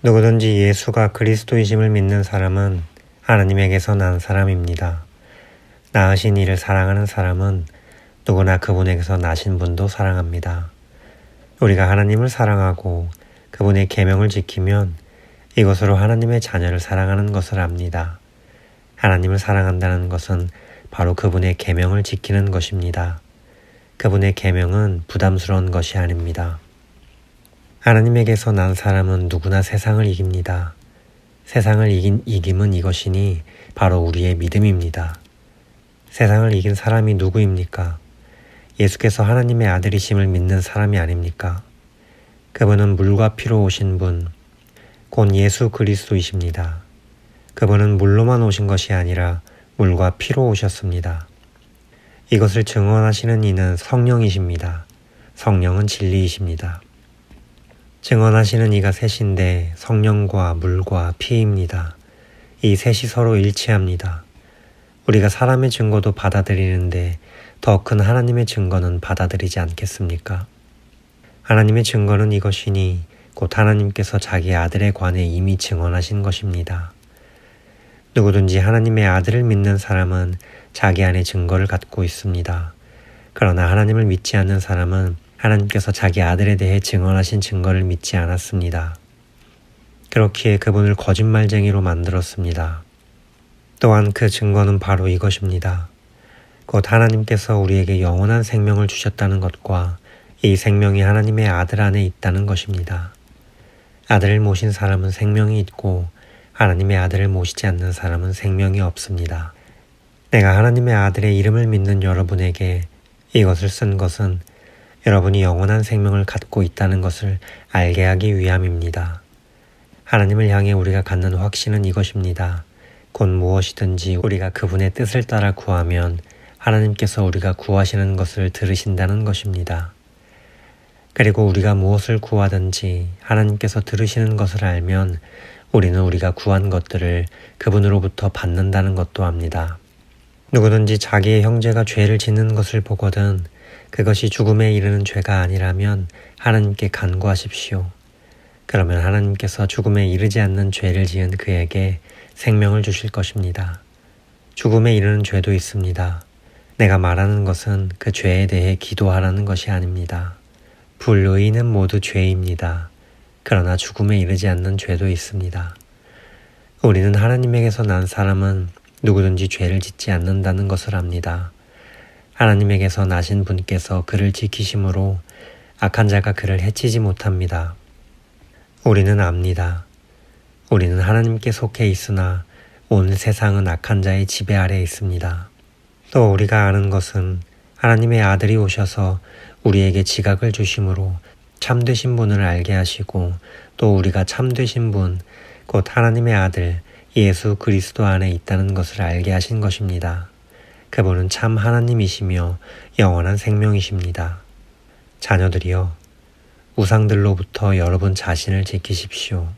누구든지 예수가 그리스도이심을 믿는 사람은 하나님에게서 난 사람입니다. 낳으신 이를 사랑하는 사람은 누구나 그분에게서 나신 분도 사랑합니다. 우리가 하나님을 사랑하고 그분의 계명을 지키면 이것으로 하나님의 자녀를 사랑하는 것을 압니다. 하나님을 사랑한다는 것은 바로 그분의 계명을 지키는 것입니다. 그분의 계명은 부담스러운 것이 아닙니다. 하나님에게서 난 사람은 누구나 세상을 이깁니다. 세상을 이긴 이김은 이것이니 바로 우리의 믿음입니다. 세상을 이긴 사람이 누구입니까? 예수께서 하나님의 아들이심을 믿는 사람이 아닙니까? 그분은 물과 피로 오신 분, 곧 예수 그리스도이십니다. 그분은 물로만 오신 것이 아니라 물과 피로 오셨습니다. 이것을 증언하시는 이는 성령이십니다. 성령은 진리이십니다. 증언하시는 이가 셋인데 성령과 물과 피입니다. 이 셋이 서로 일치합니다. 우리가 사람의 증거도 받아들이는데 더 큰 하나님의 증거는 받아들이지 않겠습니까? 하나님의 증거는 이것이니 곧 하나님께서 자기 아들에 관해 이미 증언하신 것입니다. 누구든지 하나님의 아들을 믿는 사람은 자기 안에 증거를 갖고 있습니다. 그러나 하나님을 믿지 않는 사람은 하나님께서 자기 아들에 대해 증언하신 증거를 믿지 않았습니다. 그렇기에 그분을 거짓말쟁이로 만들었습니다. 또한 그 증거는 바로 이것입니다. 곧 하나님께서 우리에게 영원한 생명을 주셨다는 것과 이 생명이 하나님의 아들 안에 있다는 것입니다. 아들을 모신 사람은 생명이 있고 하나님의 아들을 모시지 않는 사람은 생명이 없습니다. 내가 하나님의 아들의 이름을 믿는 여러분에게 이것을 쓴 것은 여러분이 영원한 생명을 갖고 있다는 것을 알게 하기 위함입니다. 하나님을 향해 우리가 갖는 확신은 이것입니다. 곧 무엇이든지 우리가 그분의 뜻을 따라 구하면 하나님께서 우리가 구하시는 것을 들으신다는 것입니다. 그리고 우리가 무엇을 구하든지 하나님께서 들으시는 것을 알면 우리는 우리가 구한 것들을 그분으로부터 받는다는 것도 압니다. 누구든지 자기의 형제가 죄를 짓는 것을 보거든 그것이 죽음에 이르는 죄가 아니라면 하나님께 간구하십시오. 그러면 하나님께서 죽음에 이르지 않는 죄를 지은 그에게 생명을 주실 것입니다. 죽음에 이르는 죄도 있습니다. 내가 말하는 것은 그 죄에 대해 기도하라는 것이 아닙니다. 불의는 모두 죄입니다. 그러나 죽음에 이르지 않는 죄도 있습니다. 우리는 하나님에게서 난 사람은 누구든지 죄를 짓지 않는다는 것을 압니다. 하나님에게서 나신 분께서 그를 지키심으로 악한 자가 그를 해치지 못합니다. 우리는 압니다. 우리는 하나님께 속해 있으나 온 세상은 악한 자의 지배 아래 있습니다. 또 우리가 아는 것은 하나님의 아들이 오셔서 우리에게 지각을 주심으로 참되신 분을 알게 하시고 또 우리가 참되신 분, 곧 하나님의 아들 예수 그리스도 안에 있다는 것을 알게 하신 것입니다. 그분은 참 하나님이시며 영원한 생명이십니다. 자녀들이여, 우상들로부터 여러분 자신을 지키십시오.